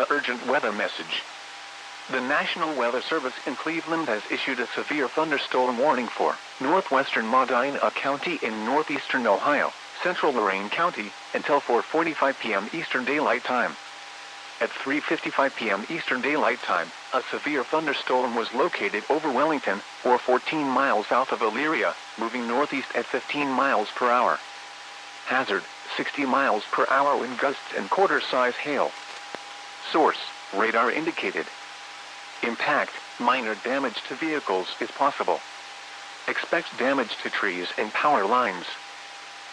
Urgent weather message. The National Weather Service in Cleveland has issued a severe thunderstorm warning for northwestern Medina County in northeastern Ohio, central Lorain County, until 4:45 p.m. Eastern Daylight Time. At 3:55 p.m. Eastern Daylight Time, a severe thunderstorm was located over Wellington, or 14 miles south of Elyria, moving northeast at 15 miles per hour. Hazard, 60 miles per hour wind gusts and quarter-size hail. Source, radar indicated. Impact, minor damage to vehicles is possible. Expect damage to trees and power lines.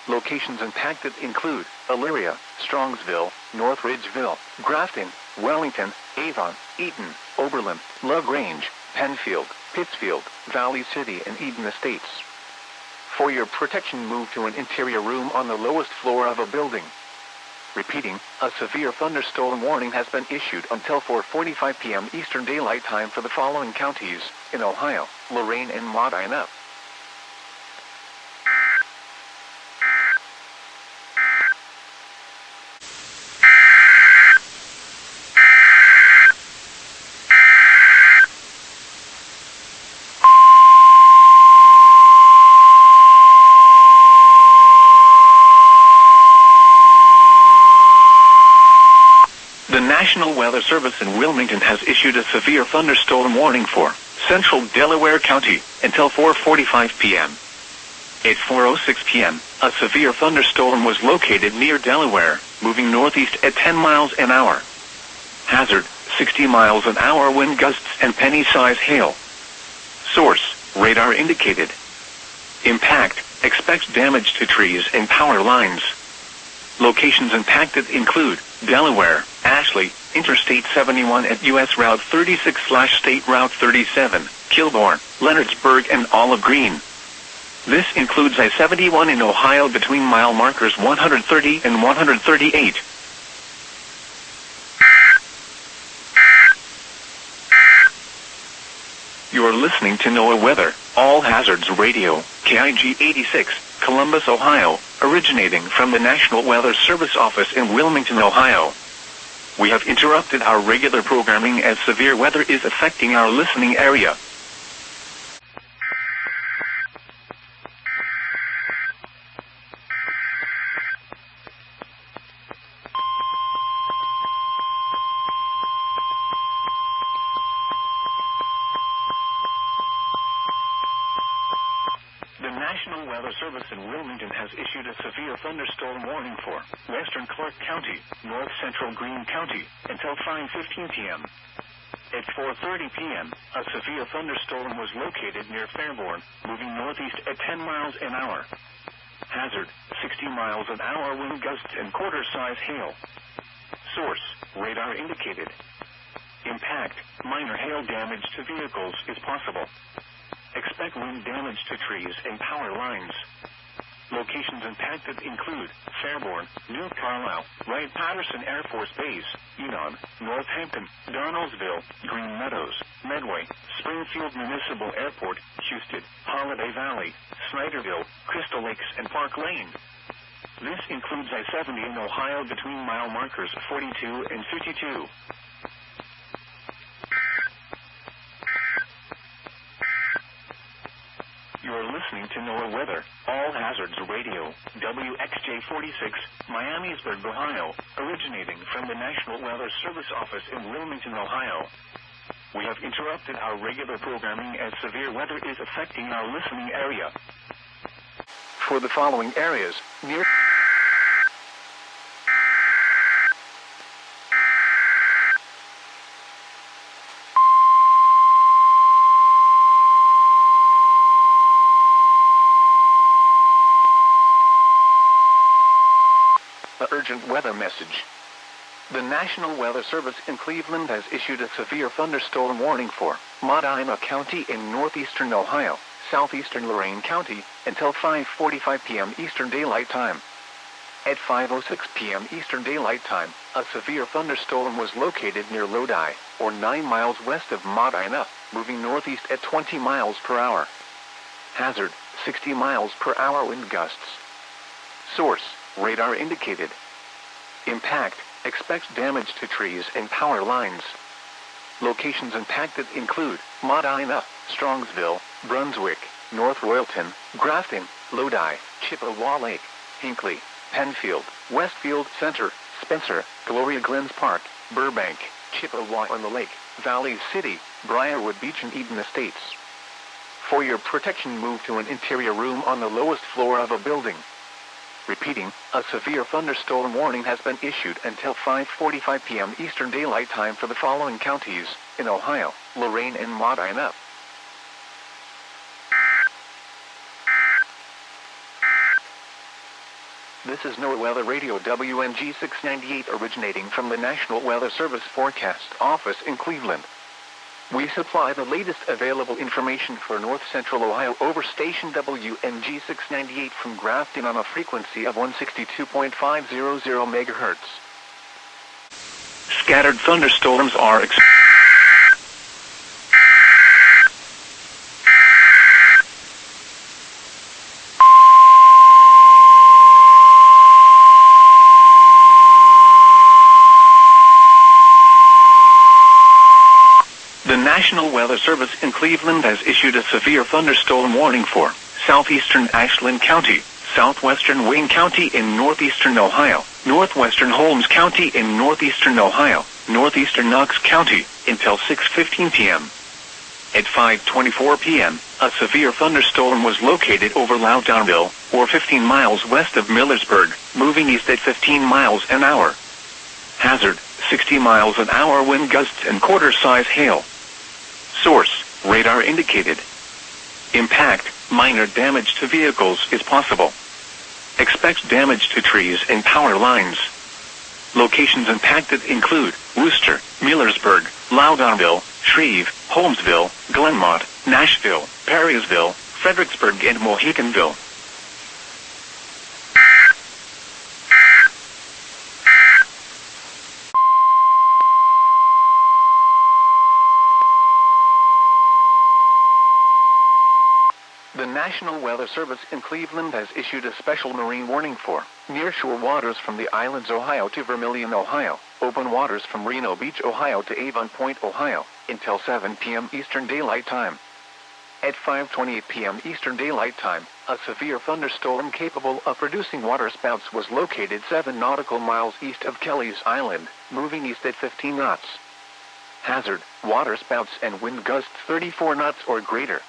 Locations impacted include Elyria, Strongsville, North Ridgeville, Grafton, Wellington, Avon, Eaton, Oberlin, LaGrange, Penfield, Pittsfield, Valley City and Eden Estates. For your protection, move to an interior room on the lowest floor of a building. Repeating, a severe thunderstorm warning has been issued until 4:45 p.m. Eastern Daylight Time for the following counties in Ohio, Lorain and Medina. The National Weather Service in Wilmington has issued a severe thunderstorm warning for central Delaware County until 4:45 p.m. At 4:06 p.m., a severe thunderstorm was located near Delaware, moving northeast at 10 miles an hour. Hazard, 60 miles an hour wind gusts and penny-size hail. Source, radar indicated. Impact, expect damage to trees and power lines. Locations impacted include Delaware, Ashley, Interstate 71 at U.S. Route 36/State Route 37, Kilbourne, Leonardsburg and Olive Green. This includes I-71 in Ohio between mile markers 130 and 138. You are listening to NOAA Weather, All Hazards Radio, KIG 86, Columbus, Ohio, originating from the National Weather Service office in Wilmington, Ohio. We have interrupted our regular programming as severe weather is affecting our listening area. The National Weather Service in Wilmington has issued a severe thunderstorm warning for western Clark County, north central Greene County, until 5:15 p.m. At 4:30 p.m., a severe thunderstorm was located near Fairborn, moving northeast at 10 miles an hour. Hazard, 60 miles an hour wind gusts and quarter-size hail. Source, radar indicated. Impact, minor hail damage to vehicles is possible. Expect wind damage to trees and power lines. Locations impacted include Fairborn, New Carlisle, Wright-Patterson Air Force Base, Enon, Northampton, Donnellsville, Green Meadows, Medway, Springfield Municipal Airport, Houston, Holiday Valley, Snyderville, Crystal Lakes and Park Lane. This includes I-70 in Ohio between mile markers 42 and 52. You are listening to NOAA Weather, All Hazards Radio, WXJ46, Miamisburg, Ohio, originating from the National Weather Service office in Wilmington, Ohio. We have interrupted our regular programming as severe weather is affecting our listening area. For the following areas, near urgent weather message. The National Weather Service in Cleveland has issued a severe thunderstorm warning for Medina County in northeastern Ohio, southeastern Lorain County, until 5:45 p.m. Eastern Daylight Time. At 5:06 p.m. Eastern Daylight Time, a severe thunderstorm was located near Lodi, or 9 miles west of Medina, moving northeast at 20 miles per hour. Hazard, 60 miles per hour wind gusts. Source, radar indicated. Impact, Expects damage to trees and power lines. Locations impacted include Medina, Strongsville, Brunswick, North Royalton, Grafton, Lodi, Chippewa Lake, Hinckley, Penfield, Westfield Center, Spencer, Gloria Glens Park, Burbank, Chippewa on the Lake, Valley City, Briarwood Beach and Eden Estates. For your protection, move to an interior room on the lowest floor of a building. Repeating, a severe thunderstorm warning has been issued until 5:45 p.m. Eastern Daylight Time for the following counties in Ohio, Lorain and Medina. This is NOAA Weather Radio WNG 698 originating from the National Weather Service Forecast Office in Cleveland. We supply the latest available information for North Central Ohio over station WNG 698 from Grafton on a frequency of 162.500 MHz. Scattered thunderstorms are The National Weather Service in Cleveland has issued a severe thunderstorm warning for southeastern Ashland County, southwestern Wayne County in northeastern Ohio, northwestern Holmes County in northeastern Ohio, northeastern Knox County, until 6:15 p.m. At 5:24 p.m., a severe thunderstorm was located over Loudonville, or 15 miles west of Millersburg, moving east at 15 miles an hour. Hazard, 60 miles an hour wind gusts and quarter-size hail. Source, radar indicated. Impact, minor damage to vehicles is possible. Expects damage to trees and power lines. Locations impacted include Wooster, Millersburg, Loudonville, Shreve, Holmesville, Glenmont, Nashville, Perrysville, Fredericksburg and Mohicanville. The National Weather Service in Cleveland has issued a special marine warning for nearshore waters from the Islands, Ohio to Vermilion, Ohio, open waters from Reno Beach, Ohio to Avon Point, Ohio, until 7 p.m. Eastern Daylight Time. At 5:28 p.m. Eastern Daylight Time, a severe thunderstorm capable of producing waterspouts was located 7 nautical miles east of Kelly's Island, moving east at 15 knots. Hazard, waterspouts and wind gusts 34 knots or greater.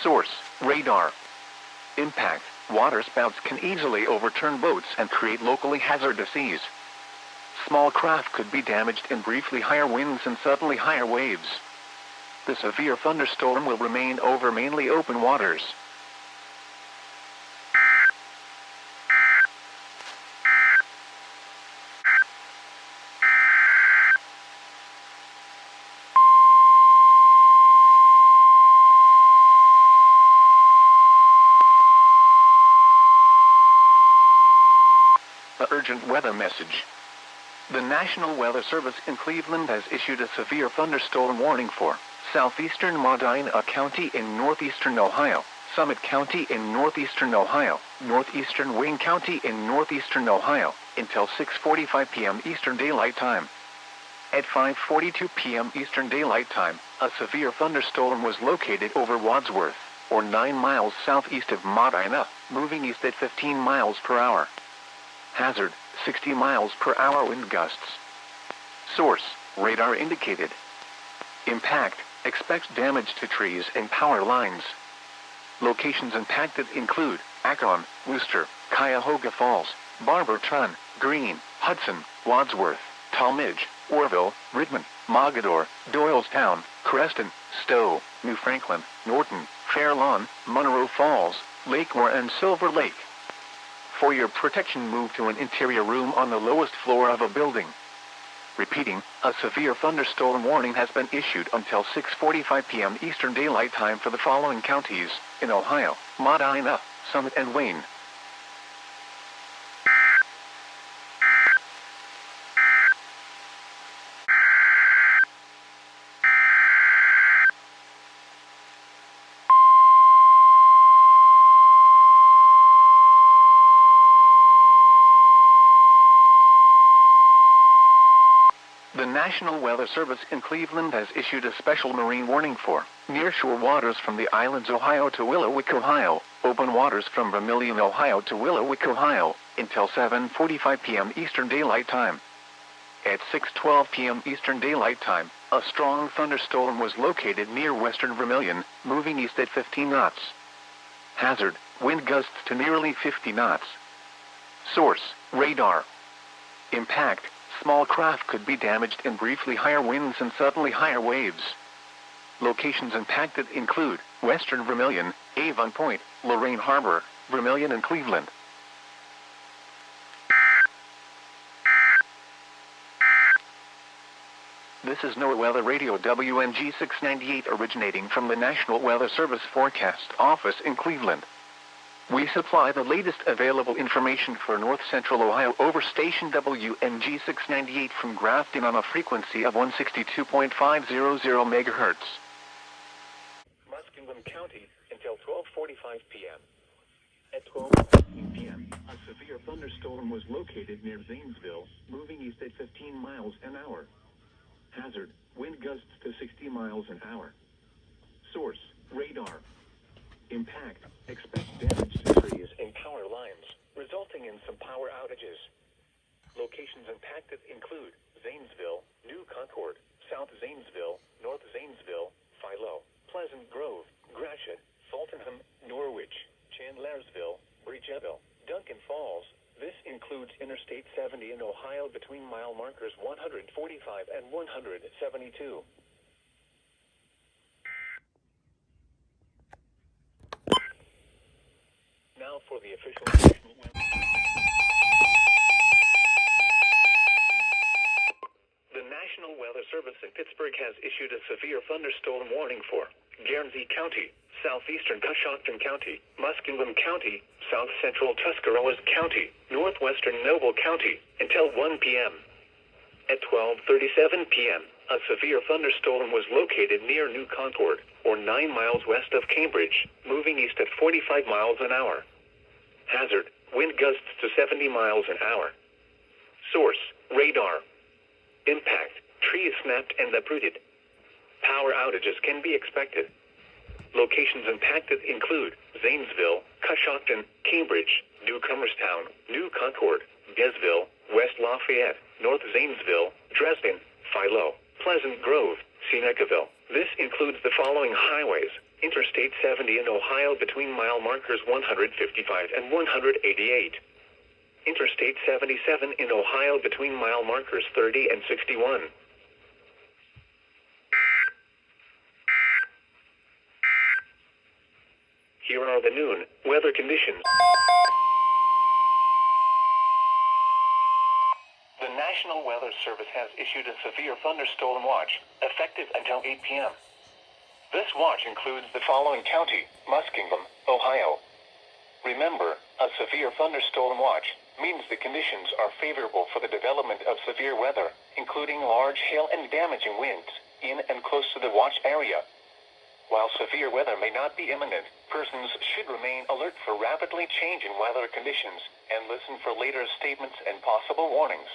Source, radar. Impact, waterspouts can easily overturn boats and create locally hazardous seas. Small craft could be damaged in briefly higher winds and suddenly higher waves. The severe thunderstorm will remain over mainly open waters. Urgent weather message. The National Weather Service in Cleveland has issued a severe thunderstorm warning for southeastern Medina County in northeastern Ohio, Summit County in northeastern Ohio, northeastern Wayne County in northeastern Ohio, until 6:45 p.m. Eastern Daylight Time. At 5:42 p.m. Eastern Daylight Time, a severe thunderstorm was located over Wadsworth, or 9 miles southeast of Medina, moving east at 15 miles per hour. Hazard, 60 miles per hour wind gusts. Source, radar indicated. Impact, expects damage to trees and power lines. Locations impacted include Akron, Wooster, Cuyahoga Falls, Barberton, Greene, Hudson, Wadsworth, Talmadge, Orville, Redmond, Mogador, Doylestown, Creston, Stowe, New Franklin, Norton, Fair Lawn, Monroe Falls, Lakemore and Silver Lake. For your protection, move to an interior room on the lowest floor of a building. Repeating, a severe thunderstorm warning has been issued until 6:45 p.m. Eastern Daylight Time for the following counties in Ohio: Medina, Summit and Wayne. National Weather Service in Cleveland has issued a special marine warning for nearshore waters from the islands Ohio to Willowick, Ohio, open waters from Vermilion, Ohio to Willowick, Ohio, until 7:45 p.m. Eastern Daylight Time. At 6:12 p.m. Eastern Daylight Time, a strong thunderstorm was located near western Vermilion, moving east at 15 knots. Hazard, wind gusts to nearly 50 knots. Source, radar. Impact, small craft could be damaged in briefly higher winds and suddenly higher waves. Locations impacted include western Vermilion, Avon Point, Lorraine Harbor, Vermilion and Cleveland. This is NOAA Weather Radio WNG 698 originating from the National Weather Service Forecast Office in Cleveland. We supply the latest available information for North Central Ohio over station WNG 698 from Grafton on a frequency of 162.500 MHz. Muskingum County until 12:45 p.m. At 12:15 p.m., a severe thunderstorm was located near Zanesville, moving east at 15 miles an hour. Hazard, wind gusts to 60 miles an hour. Source, radar. Impact, expect damage to trees and power lines, resulting in some power outages. Locations impacted include Zanesville, New Concord, South Zanesville, North Zanesville, Philo, Pleasant Grove, Gratiot, Fultonham, Norwich, Chandlersville, Bridgeport, Duncan Falls. This includes Interstate 70 in Ohio between mile markers 145 and 172. Now for the official National Weather. The National Weather Service in Pittsburgh has issued a severe thunderstorm warning for Guernsey County, southeastern Coshocton County, Muskingum County, south central Tuscarawas County, northwestern Noble County, until 1 p.m. At 12:37 p.m., a severe thunderstorm was located near New Concord, or 9 miles west of Cambridge, moving east at 45 miles an hour. Hazard, wind gusts to 70 miles an hour. Source, radar. Impact, trees snapped and uprooted. Power outages can be expected. Locations impacted include Zanesville, Coshocton, Cambridge, New Comerstown, New Concord, Desville, West Lafayette, North Zanesville, Dresden, Philo, Pleasant Grove, Senecaville. This includes the following highways: Interstate 70 in Ohio between mile markers 155 and 188. Interstate 77 in Ohio between mile markers 30 and 61. Here are the noon weather conditions. The National Weather Service has issued a severe thunderstorm watch, effective until 8 p.m. This watch includes the following county: Muskingum, Ohio. Remember, a severe thunderstorm watch means the conditions are favorable for the development of severe weather, including large hail and damaging winds, in and close to the watch area. While severe weather may not be imminent, persons should remain alert for rapidly changing weather conditions and listen for later statements and possible warnings.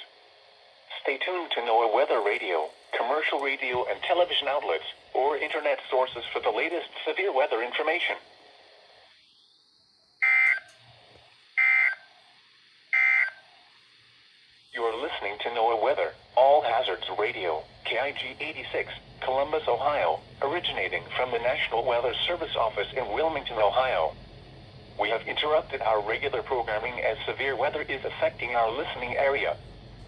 Stay tuned to NOAA Weather Radio, commercial radio and television outlets, or internet sources for the latest severe weather information. You are listening to NOAA Weather, All Hazards Radio, KIG 86, Columbus, Ohio, originating from the National Weather Service office in Wilmington, Ohio. We have interrupted our regular programming as severe weather is affecting our listening area.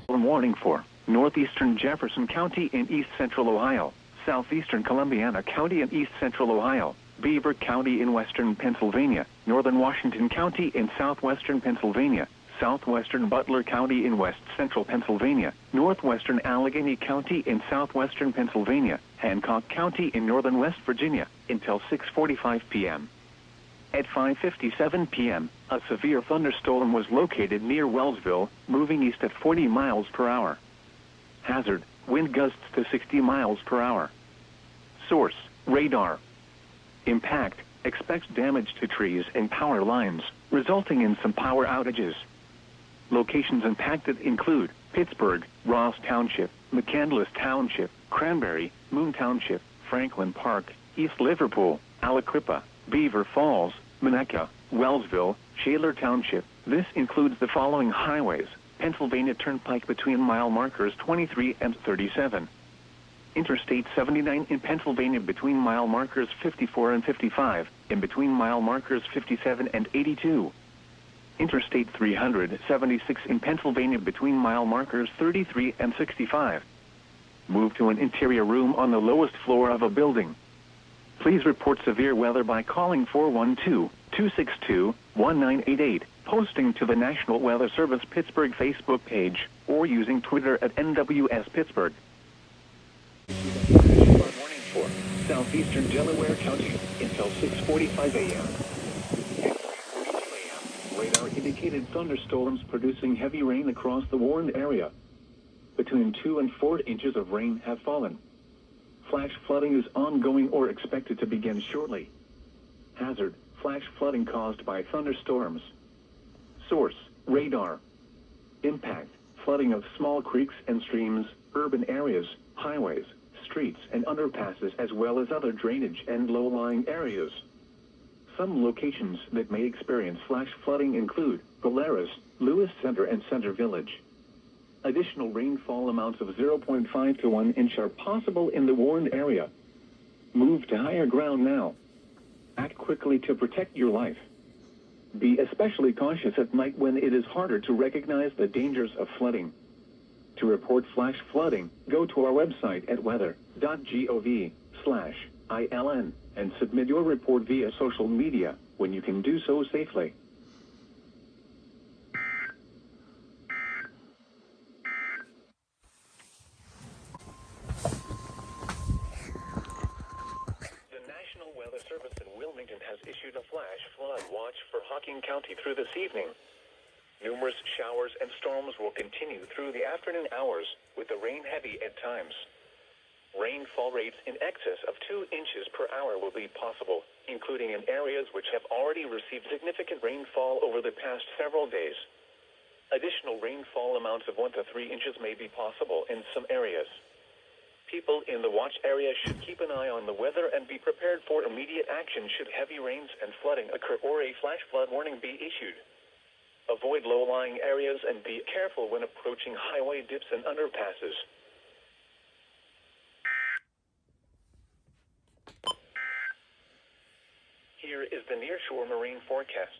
Warning for northeastern Jefferson County in east central Ohio, southeastern Columbiana County in east central Ohio, Beaver County in western Pennsylvania, northern Washington County in southwestern Pennsylvania, southwestern Butler County in west central Pennsylvania, northwestern Allegheny County in southwestern Pennsylvania, Hancock County in northern West Virginia, until 6:45 p.m. At 5:57 p.m., a severe thunderstorm was located near Wellsville, moving east at 40 miles per hour. Hazard, wind gusts to 60 miles per hour. Source, radar. Impact, expects damage to trees and power lines, resulting in some power outages. Locations impacted include Pittsburgh, Ross Township, McCandless Township, Cranberry, Moon Township, Franklin Park, East Liverpool, Aliquippa, Beaver Falls, Monaca, Wellsville, Shaler Township. This includes the following highways: Pennsylvania Turnpike between mile markers 23 and 37. Interstate 79 in Pennsylvania between mile markers 54 and 55, in between mile markers 57 and 82. Interstate 376 in Pennsylvania between mile markers 33 and 65. Move to an interior room on the lowest floor of a building. Please report severe weather by calling 412-262-1988, posting to the National Weather Service Pittsburgh Facebook page, or using Twitter at NWS Pittsburgh. Warning for southeastern Delaware County until 6:45 a.m. Radar indicated thunderstorms producing heavy rain across the warned area. Between 2 and 4 inches of rain have fallen. Flash flooding is ongoing or expected to begin shortly. Hazard: flash flooding caused by thunderstorms. Source: radar. Impact: flooding of small creeks and streams, urban areas, highways, streets and underpasses, as well as other drainage and low-lying areas. Some locations that may experience flash flooding include Polaris, Lewis Center and Center Village. Additional rainfall amounts of 0.5 to 1 inch are possible in the warned area. Move to higher ground now. Act quickly to protect your life. Be especially cautious at night when it is harder to recognize the dangers of flooding. To report flash flooding, go to our website at weather.gov/ILN and submit your report via social media when you can do so safely. The National Weather Service in Wilmington has issued a flash flood watch for Hocking County through this evening. Numerous showers and storms will continue through the afternoon hours, with the rain heavy at times. Rainfall rates in excess of 2 inches per hour will be possible, including in areas which have already received significant rainfall over the past several days. Additional rainfall amounts of 1 to 3 inches may be possible in some areas. People in the watch area should keep an eye on the weather and be prepared for immediate action should heavy rains and flooding occur or a flash flood warning be issued. Avoid low-lying areas and be careful when approaching highway dips and underpasses. Here is the nearshore marine forecast.